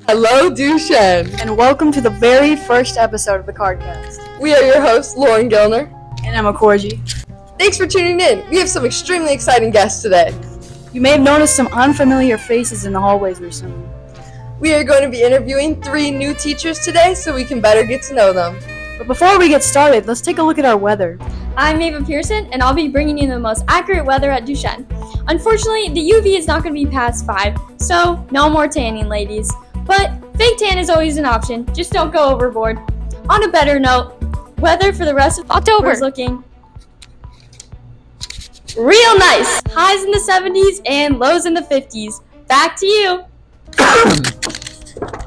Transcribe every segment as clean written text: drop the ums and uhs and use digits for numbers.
Hello, Dushan. And welcome to the very first episode of the CardCast. We are your hosts, Lauren Gilner. And Emma Corgi. Thanks for tuning in. We have some extremely exciting guests today. You may have noticed some unfamiliar faces in the hallways recently. We are going to be interviewing 3 new teachers today so we can better get to know them. But before we get started, let's take a look at our weather. I'm Ava Pearson, and I'll be bringing you the most accurate weather at Duchenne. Unfortunately, the UV is not going to be past 5, so no more tanning, ladies. But fake tan is always an option, just don't go overboard. On a better note, weather for the rest of October is looking real nice. Highs in the 70s and lows in the 50s. Back to you.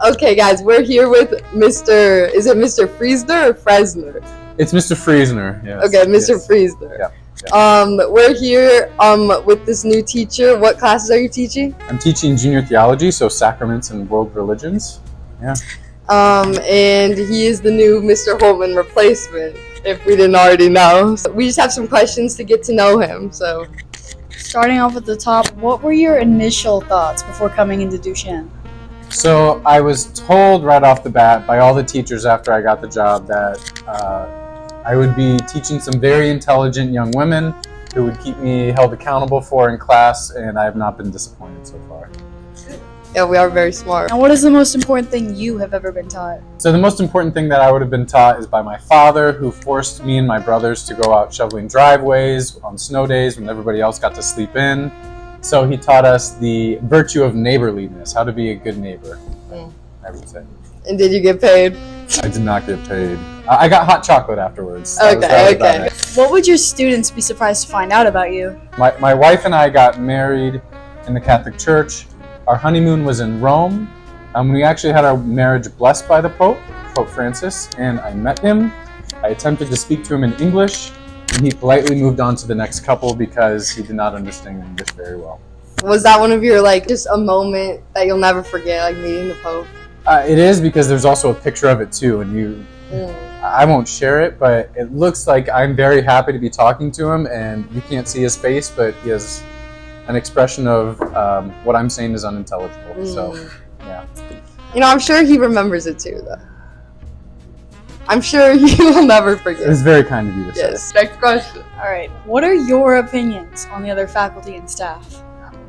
Okay, guys, we're here with Mr. Friesner or Fresner? It's Mr. Friesner, yes. Okay, Mr. Yes. Friesner. Yeah. We're here with this new teacher. What classes are you teaching? I'm teaching junior theology, so sacraments and world religions. Yeah. And he is the new Mr. Holman replacement, if we didn't already know. So we just have some questions to get to know him, so. Starting off at the top, what were your initial thoughts before coming into Duchenne? So I was told right off the bat by all the teachers after I got the job that I would be teaching some very intelligent young women who would keep me held accountable for in class, and I have not been disappointed so far. Yeah, we are very smart. And what is the most important thing you have ever been taught? So the most important thing that I would have been taught is by my father, who forced me and my brothers to go out shoveling driveways on snow days when everybody else got to sleep in. So he taught us the virtue of neighborliness, how to be a good neighbor, I would say. And did you get paid? I did not get paid. I got hot chocolate afterwards. Okay. What would your students be surprised to find out about you? My wife and I got married in the Catholic Church. Our honeymoon was in Rome. We actually had our marriage blessed by the Pope Francis, and I met him. I attempted to speak to him in English, and he politely moved on to the next couple because he did not understand English very well. Was that one of your, just a moment that you'll never forget, meeting the Pope? It is, because there's also a picture of it too, and I won't share it, but it looks like I'm very happy to be talking to him, and you can't see his face, but he has an expression of what I'm saying is unintelligible. So, yeah. I'm sure he remembers it too, though. I'm sure he will never forget. It's very kind of you to say. Yes. Next question. All right. What are your opinions on the other faculty and staff?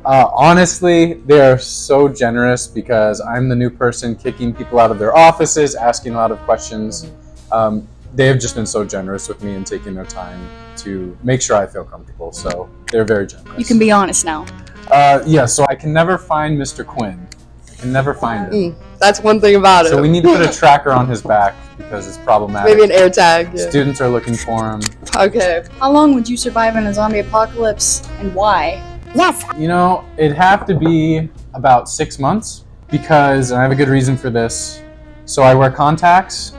Honestly, they are so generous because I'm the new person kicking people out of their offices, asking a lot of questions. They have just been so generous with me and taking their time to make sure I feel comfortable. So they're very generous. You can be honest now. Yeah, so I can never find Mr. Quinn. I can never find him. That's one thing about it. So we need to put a tracker on his back because it's problematic. Maybe an air tag. Yeah. Students are looking for him. Okay. How long would you survive in a zombie apocalypse, and why? Yes. It'd have to be about 6 months because, and I have a good reason for this. So I wear contacts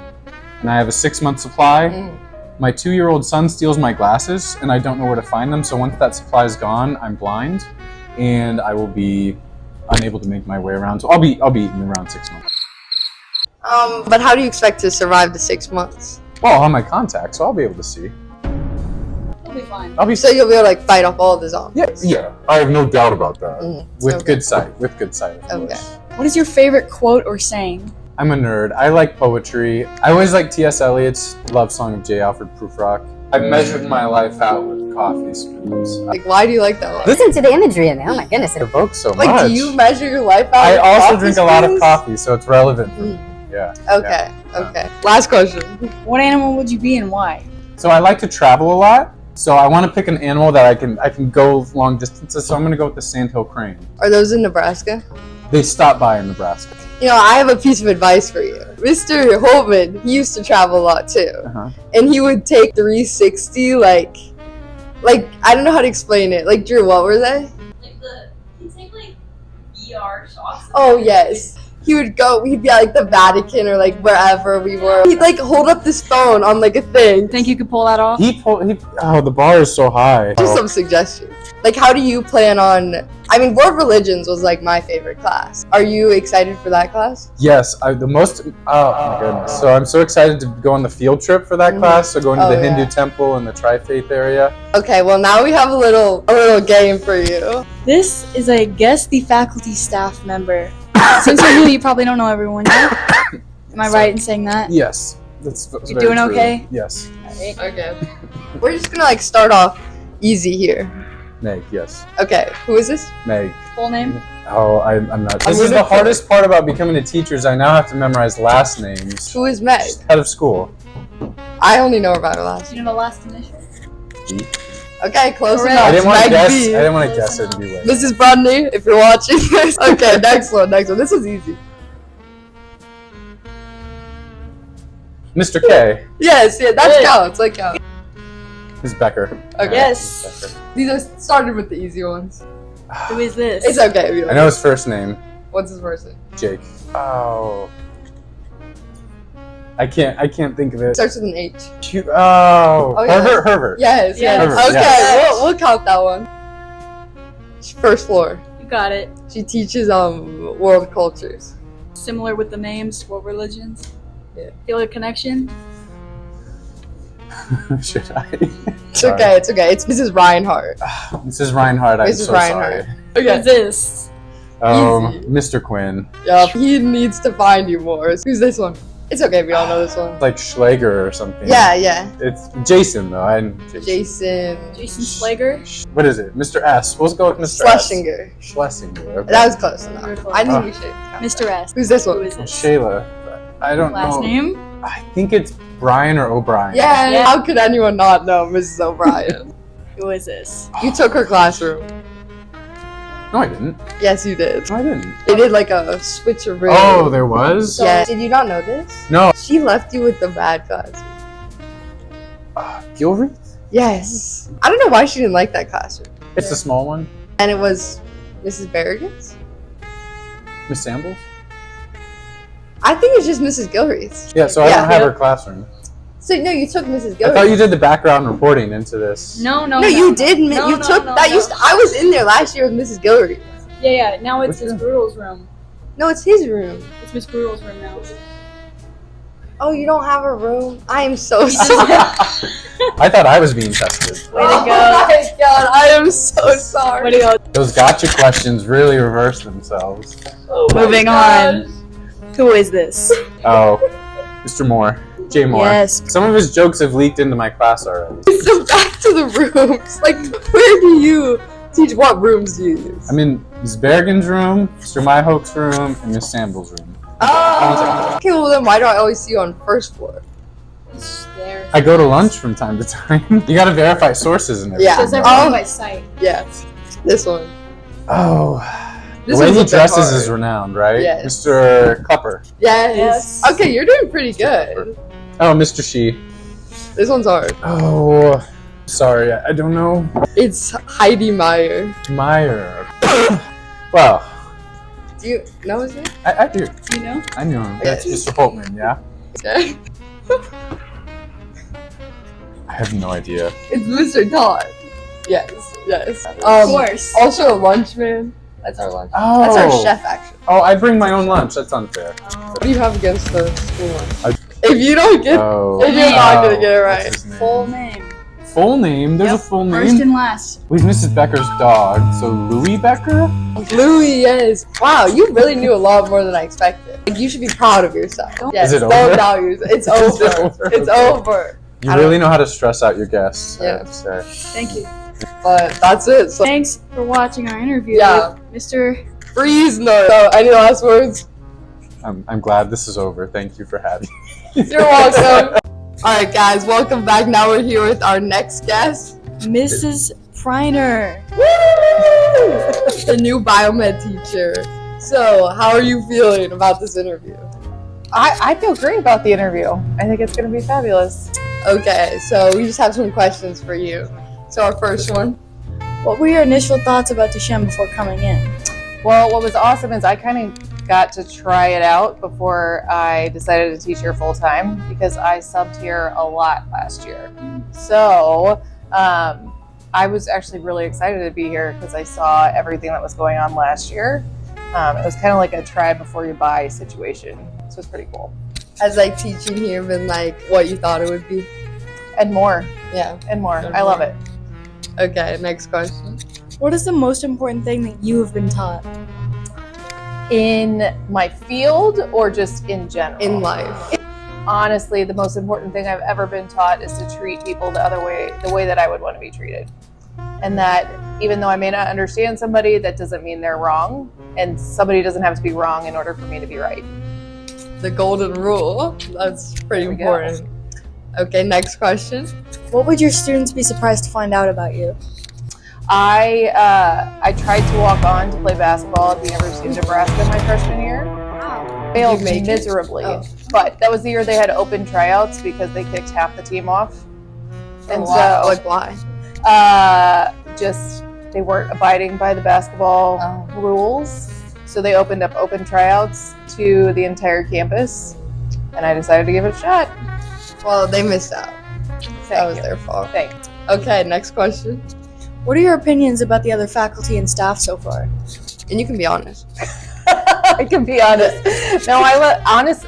and I have a 6-month supply. My 2-year-old son steals my glasses and I don't know where to find them. So once that supply is gone, I'm blind and I will be unable to make my way around. So I'll be eating around 6 months. But how do you expect to survive the 6 months? Well, I'll have my contacts, so I'll be able to see. You'll be fine. So you'll be able to fight off all the zombies? Yeah, I have no doubt about that. With good sight, of Okay. course. What is your favorite quote or saying? I'm a nerd. I like poetry. I always like T.S. Eliot's love song of J. Alfred Prufrock. I've measured my life out with coffee spoons. Why do you like that one? Listen to the imagery in there. Oh my goodness. It evokes so much. Do you measure your life out I with also coffee drink a lot of spoons? coffee, so it's relevant for me. Yeah. Okay. Last question. What animal would you be and why? So I like to travel a lot. So I want to pick an animal that I can go long distances. So I'm going to go with the sandhill crane. Are those in Nebraska? They stop by in Nebraska. I have a piece of advice for you. Mr. Holman, he used to travel a lot too. And he would take 360, like, I don't know how to explain it. Drew, what were they? You take VR shots. Oh, yes. He'd be at the Vatican or wherever we were. He'd hold up this phone on a thing. Think you could pull that off? The bar is so high. Just some suggestions. How do you plan on, World Religions was my favorite class. Are you excited for that class? Yes, oh my goodness. So I'm so excited to go on the field trip for that class. So going to the Hindu temple and the Tri-Faith area. Okay, well now we have a little game for you. This is a guess the faculty staff member. Since you're new, you probably don't know everyone yet. Am I right in saying that? Yes. That's You're doing very true. okay? Yes. Okay. We're just gonna like start off easy here. Meg, yes. Okay, who is this? Meg. Full name? Oh, I'm not. This I'm is the gonna- hardest part about becoming a teacher is I now have to memorize last names. Who is Meg? Head of school. I only know about her last. Do you know the last initial? B. Okay, close Correct. enough. I didn't want to Meg guess. B. I didn't want to guess it and be way. Mrs. Brudney, if you're watching this. Okay, next one. This was easy. Mr. K. Yes, yeah, that Good. counts. That counts. Ms. Becker. Okay. Yes. Ms. Becker. These are started with the easy ones. Who is this? It's okay. If you I don't. know his first name. What's his first name? Jake. Oh. I can't think of it. Starts with an H. Oh, yeah. Herbert. Yes, yes. Herbert, Okay, yes. we'll count that one. First floor. You got it. She teaches world cultures. Similar with the names. What religions? Yeah. Feel a connection? Should I? It's okay. It's okay. It's Mrs. Reinhardt. Mrs. Reinhardt, I'm Mrs. so Reinhardt. sorry. Who is this? Easy. Mr. Quinn. Yup. He needs to find you more. Who's this one? It's okay if you all know this one. Like Schlager or something. Yeah. It's Jason, though. Jason. Jason Slager? What is it? Mr. S. We'll go with Mr. S. Schlesinger. Schlesinger. Okay. That was close enough. Very close. I think Oh. we should count Mr. that. S. Who's this Who one? is this? Shayla. I don't Last know. name? I think it's Brian or O'Brien. Yeah, Yeah. how could anyone not know Mrs. O'Brien? Who is this? You took her classroom. No, I didn't. Yes, you did. No, I didn't. They did like a switcheroo. Oh, there was? Yeah. Did you not know this? No. She left you with the bad classroom. Gilreath? Yes. I don't know why she didn't like that classroom. It's the small one. And it was Mrs. Berrigan's? Miss Sambles? I think it's just Mrs. Gilreath's. Yeah, so I Yeah. don't have her classroom. So, no, you took Mrs. I Gilreath's. thought you did the background reporting into this. No. No, you did. No, You no, took no, that. no. I was in there last year with Mrs. Gilreath. Yeah. Now it's Which Miss room? Brutal's room. No, it's his room. It's Miss Brutal's room now. Oh, you don't have a room? I am so sorry. I thought I was being tested. Way to Oh go. my god, I am so sorry. Way to go. Those gotcha questions really reverse themselves. Oh my Moving gosh. on. Who is this? Oh, Mr. Moore. Jay Moore. Yes. Some of his jokes have leaked into my class already. So back to the rooms. Like, where do you teach? What rooms do you use? I'm in Ms. Berrigan's room, Mr. Myhoke's room, and Miss Samble's room. Oh. Okay, well then why do I always see you on first floor? It's there. I go to lunch from time to time. You gotta verify sources and everything. Yeah. Does Oh. everything by sight? Yeah, this one. Oh. This the way one's a he bit dresses hard. is renowned, right? Yes. Mr. Klepper. Yes. Yes. Okay, you're doing pretty good. Oh, Mr. She. This one's hard. Oh, sorry, I don't know. It's Heidi Meyer. Meyer. Well, Do you know his name? I do. You know? I knew him. That's Yes. Mr. Holtman, yeah? Okay. I have no idea. It's Mr. Todd. Yes. Of course. Also a lunchman. That's our lunch. Oh. That's our chef, actually. Oh, I bring my own lunch. That's unfair. What do you have against the school lunch? I- If you don't get, Oh. if you're not gonna get it What's right. his name? Full name. Full name? There's Yep. a full First name? and last. Well, he's Mrs. Becker's dog, so Louis Becker? Louis, yes. Wow, you really knew a lot more than I expected. Like, you should be proud of yourself. Yes, it don't over? doubt yourself. It's Is it over. over? It's Okay. over. You I really don't- know how to stress out your guests. I Yeah. have to say. Thank you. But that's it. So Thanks for watching our interview Yeah. with Mr. freeze no. So any last words? I'm glad this is over. Thank you for having me. You're welcome. Alright guys, welcome back. Now we're here with our next guest. Mrs. Preiner. The new biomed teacher. So, how are you feeling about this interview? I feel great about the interview. I think it's going to be fabulous. Okay, so we just have some questions for you. So our first one. What were your initial thoughts about Duchenne before coming in? Well, what was awesome is I kind of got to try it out before I decided to teach here full time because I subbed here a lot last year. So I was actually really excited to be here because I saw everything that was going on last year. It was kind of like a try before you buy situation. So it's pretty cool. Has like teaching here been like what you thought it would be? And more, Yeah. and more. I love it. Okay, next question. What is the most important thing that you have been taught? In my field or just in general? In life. Honestly, the most important thing I've ever been taught is to treat people the way that I would want to be treated. And that even though I may not understand somebody, that doesn't mean they're wrong. And somebody doesn't have to be wrong in order for me to be right. The golden rule. That's pretty important. Okay, next question. What would your students be surprised to find out about you? I tried to walk on to play basketball at the University of Nebraska my freshman year. Failed miserably. Oh. But that was the year they had open tryouts because they kicked half the team off. And Wow. Like why? Just they weren't abiding by the basketball rules. So they opened up open tryouts to the entire campus, and I decided to give it a shot. Well, they missed out. That was their fault. Thanks. Okay, next question. What are your opinions about the other faculty and staff so far? And you can be honest. I can be honest. No,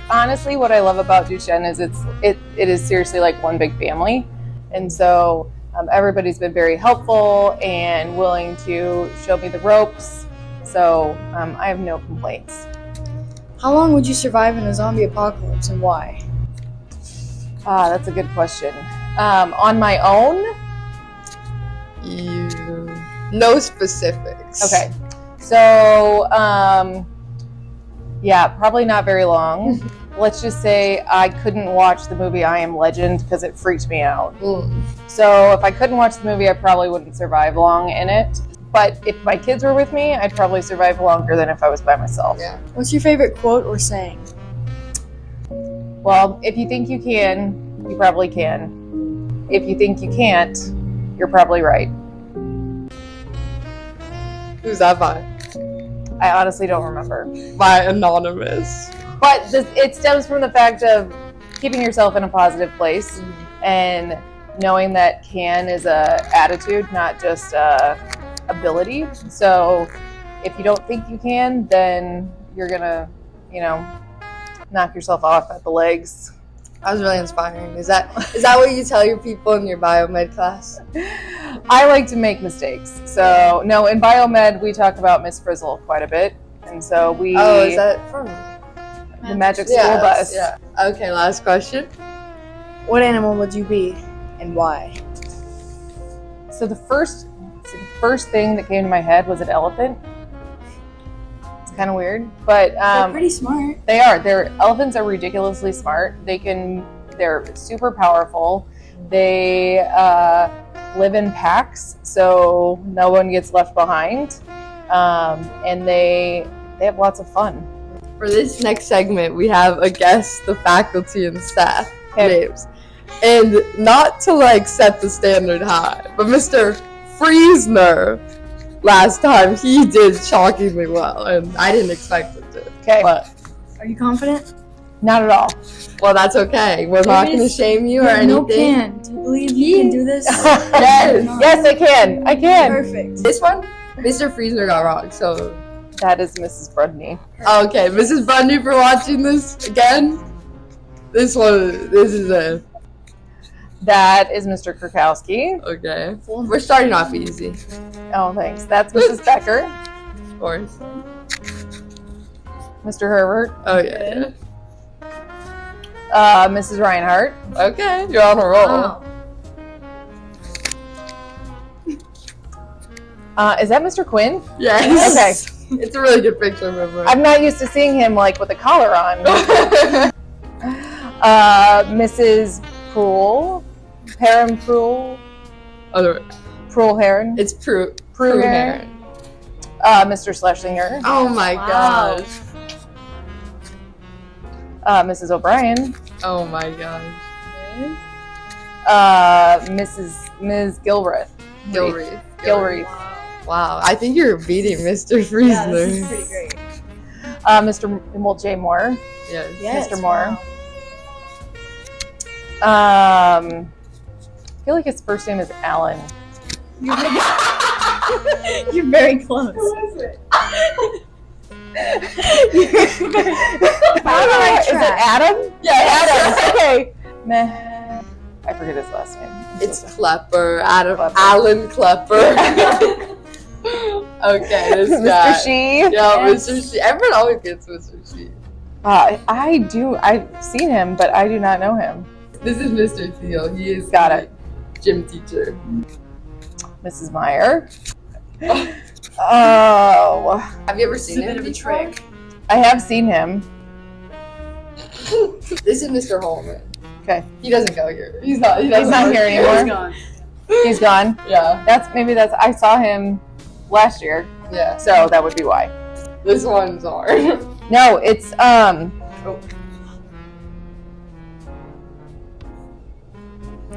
honestly, what I love about Duchenne is it is seriously like one big family, and so everybody's been very helpful and willing to show me the ropes. So I have no complaints. How long would you survive in a zombie apocalypse and why? That's a good question. On my own? No specifics. Okay. So, yeah, probably not very long. Let's just say I couldn't watch the movie I Am Legend because it freaked me out. So if I couldn't watch the movie, I probably wouldn't survive long in it. But if my kids were with me, I'd probably survive longer than if I was by myself. Yeah. What's your favorite quote or saying? Well, if you think you can, you probably can. If you think you can't, you're probably right. Who's that by? I honestly don't remember. By Anonymous. But it stems from the fact of keeping yourself in a positive place and knowing that can is a attitude, not just a ability. So if you don't think you can, then you're gonna, knock yourself off at the legs. That was really inspiring. Is that what you tell your people in your biomed class? I like to make mistakes. So no, in biomed we talk about Miss Frizzle quite a bit, and so we. Oh, is that from the Magic School Bus? Yeah. Okay, last question. What animal would you be and why? So the first thing that came to my head was an elephant. It's kind of weird, but They're pretty smart. they are. Elephants are ridiculously smart. They're super powerful. They live in packs, so no one gets left behind, and they have lots of fun. For this next segment, we have a guest, the faculty and staff names. And not to set the standard high, but Mr. Friesner, last time he did shockingly well, and I didn't expect it to. Okay. But, Are you confident? Not at all. well, that's okay. We're not going to shame you or anything. No can. Do you believe you can do this? Yes, I can. I can. Perfect. This one, Mr. Friesner got wrong, so. That is Mrs. Brudney. Okay, Mrs. Bundy, for watching this again. This is it. That is Mr. Krakowski. Okay. We're starting off easy. Oh, thanks. That's Mrs. Becker. Of course. Mr. Herbert. Oh, yeah. Mrs. Reinhardt. Okay, you're on a roll. Wow. Is that Mr. Quinn? Yes. Okay. It's a really good picture, remember? I'm not used to seeing him with a collar on. Mrs. Proul. Heron Proul. Proul Heron. It's Prue Heron. Mr. Schlesinger. Oh my Wow. gosh. Mrs. O'Brien. Oh my gosh. Ms. Gilreath. Gilreath. Wow, I think you're beating Mr. Friesner. Yeah, this is pretty great. Mr. J. Moore. Yes. Yes, Mr. Moore. wow. I feel like his first name is Alan. You're very close. Is right it track. Adam? Yes. Adam. Okay. Meh. I forget his last name. It's Klepper, Klepper. Alan Klepper. Okay, this Mr. guy. She. Yeah, Yes. Mr. She. Everyone always gets Mr. She. I've seen him, but I do not know him. This is Mr. Theo. He is Got the it. gym teacher. Mrs. Meyer. Oh, Have you ever It's a seen him? bit of a before? trick. I have seen him. This is Mr. Holman. Okay. He doesn't go here. He's not. He doesn't not work here He's anymore. gone. He's gone. Yeah. I saw him last year, Yeah. so that would be why. This one's hard. No, it's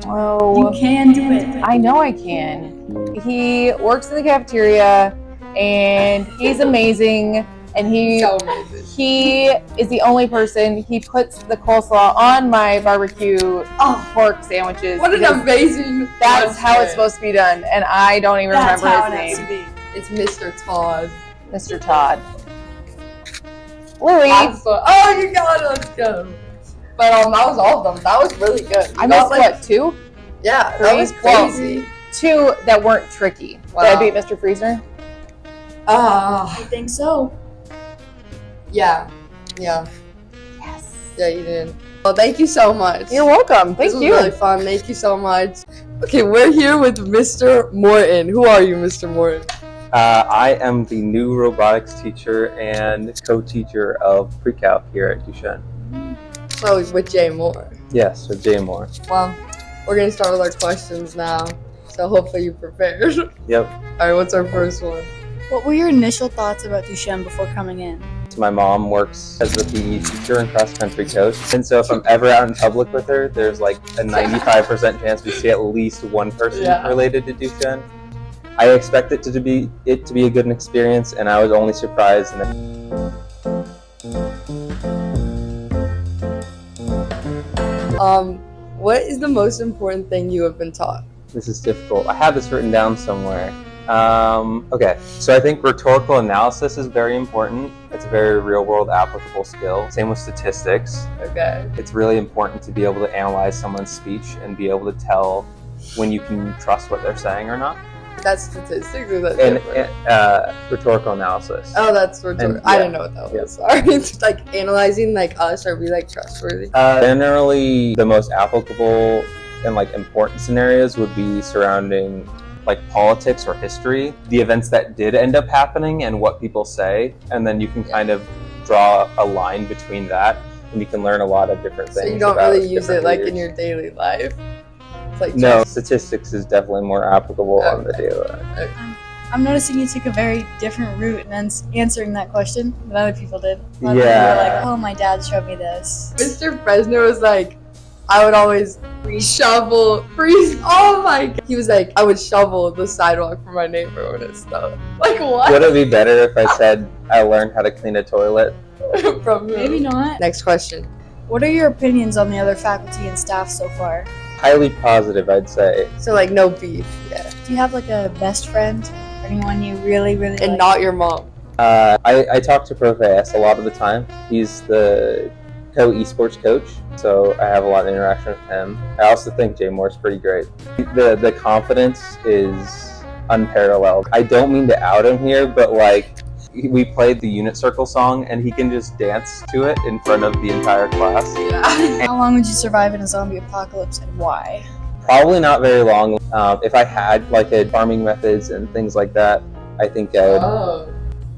Oh, You can do it. I know I can. He works in the cafeteria, and he's amazing. And he So amazing. is the only person. He puts the coleslaw on my barbecue pork sandwiches. What an because amazing. That's how it's husband. supposed to be done, and I don't even That's remember how his it has name. to be. It's Mr. Todd. Mr. Todd. Louis. Oh, you got it. Let's go. But that was all of them. That was really good. I You missed got, what, 2? Yeah, that Three? was Well, crazy. 2 that weren't tricky. Wow. Did I beat Mr. Friesner? I think so. Yeah. Yeah. Yes. Yeah, you did. Well, thank you so much. You're welcome. Thank This was you. really fun. Thank you so much. Okay, we're here with Mr. Morton. Who are you, Mr. Morton? I am the new robotics teacher and co-teacher of pre-calc here at Duchenne. Oh, with Jay Moore. Yes, with Jay Moore. Well, we're gonna start with our questions now. So hopefully you prepared. Yep. Alright, what's our first one? What were your initial thoughts about Duchenne before coming in? So my mom works as a PE teacher and cross-country coach, and so if I'm ever out in public with her, there's like a 95% chance we see at least one person Yeah. related to Duchenne. I expect it to be a good experience, and I was only surprised. What is the most important thing you have been taught? This is difficult. I have this written down somewhere. Okay, so I think rhetorical analysis is very important. It's a very real-world applicable skill. Same with statistics. Okay. It's really important to be able to analyze someone's speech and be able to tell when you can trust what they're saying or not. That's statistics or that's And different? rhetorical analysis. Oh, that's rhetorical. and- I yeah. didn't know what that was. Sorry. It's like analyzing like us, are we like trustworthy? Generally, the most applicable and like important scenarios would be surrounding like politics or history, the events that did end up happening and what people say, and then you can kind of draw a line between that, and you can learn a lot of different So things. you don't about really use different it like leaders. in your daily life. It's like No, just- statistics is definitely more applicable on the Okay. daily life. I'm noticing you took a very different route in answering that question than other people did. A lot of people Yeah. were like, oh, my dad showed me this. Mr. Fresner was like, I would always freeze. Oh my god. He was like, I would shovel the sidewalk for my neighborhood and stuff. Like what? Would it be better if I said I learned how to clean a toilet? From who? Maybe not. Next question. What are your opinions on the other faculty and staff so far? Highly positive, I'd say. So like no beef, yeah. Do you have like a best friend? Anyone you really, really And like? not your mom. I talk to Prof. AS a lot of the time. He's the co-esports coach, so I have a lot of interaction with him. I also think Jay Moore's pretty great. The confidence is unparalleled. I don't mean to out him here, but like we played the unit circle song and he can just dance to it in front of the entire class. Yeah. How long would you survive in a zombie apocalypse and why? Probably not very long. If I had like a farming methods and things like that, I think Oh.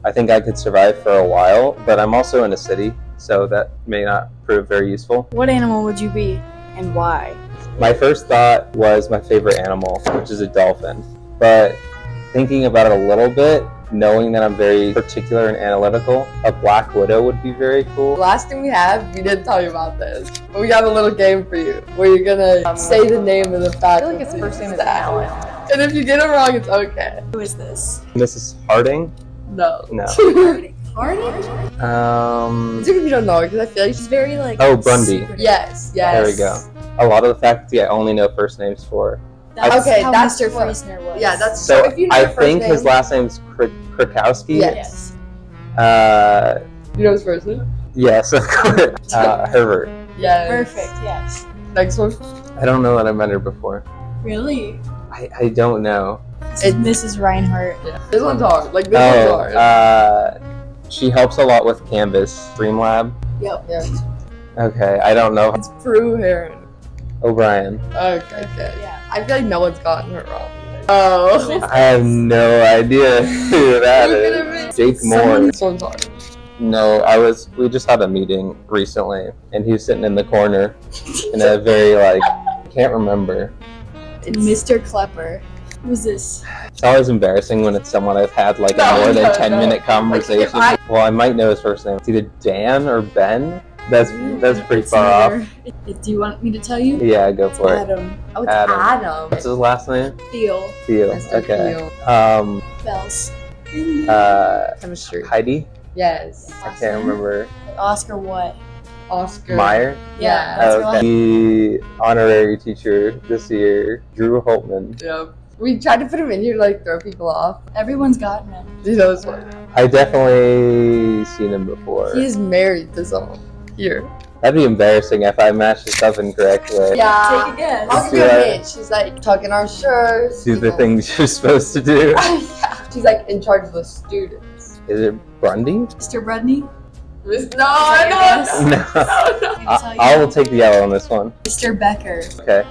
I think I could survive for a while, but I'm also in a city, so that may not prove very useful. What animal would you be and why? My first thought was my favorite animal, which is a dolphin. But thinking about it a little bit, knowing that I'm very particular and analytical, a black widow would be very cool. Last thing we have, we didn't tell you about this, but we have a little game for you where you're gonna say the name of the faculty. I feel like his first name is Alan. And if you get it wrong, it's okay. Who is this? Mrs. Harding? No. No. Hardy? It's okay if you don't know her, because I feel like she's Very like. Oh, Bundy. Yes, yes. There we go. A lot of the faculty I only know first names for. That's Okay, how that's Mr. what- Friesner was. Yeah, that's So if you know I her first think name, his last name's Krakowski. Yes. Uh, You know his first name? yes, of course. Herbert. Yes. Perfect, yes. Next one. I don't know that I met her before. Really? I don't know. It's Mrs. Reinhardt. this one's hard. Like this one's hard. She helps a lot with Canvas Streamlab. Yep. Yeah. Okay, I don't know. It's Prue Heron. O'Brien. Okay. Yeah. I feel like no one's gotten her wrong. Oh. I have no idea who that is. Jake Moore. This one's hard. No, we just had a meeting recently, and he was sitting in the corner in a very, can't remember. It's Mr. Klepper. Who's this? It's always embarrassing when it's someone I've had, a more than 10-minute conversation. Well, I might know his first name. It's either Dan or Ben. That's pretty It's far neither. off. Do you want me to tell you? Yeah, go for it. Adam. Oh, it's Adam. Adam. What's his last name? Theo. Theo. Mr. Okay. Theo. Bells. Chemistry. Heidi? Yes. I can't remember. Oscar what? Oscar. Meyer? Yeah. Yeah. That's right. The honorary teacher this year, Drew Holtman. Yep. We tried to put him in here to throw people off. Everyone's gotten it. Do you know this one? I definitely seen him before. He is married to someone. Here. That'd be embarrassing if I matched this up incorrectly. Yeah. Take a guess. I'll Do give you a I- hint. She's tucking our shirts. Do you the know. things you're supposed to do. Yeah. She's in charge of the students. Is it Grundy? Mr. Brudney? No, that your no, guess? no. No. I will take the yellow on this one. Mr. Becker. Okay.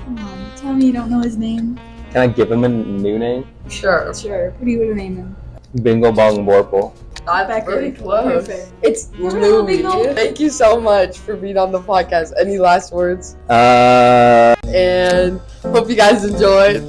Come on, tell me you don't know his name. Can I give him a new name? Sure. Sure. What do you want to name him? Bingo Bong Borple. That's Becker. pretty close. Perfect. It's Hello, Louie. Bingo. Thank you so much for being on the podcast. Any last words? Uh. And hope you guys enjoyed.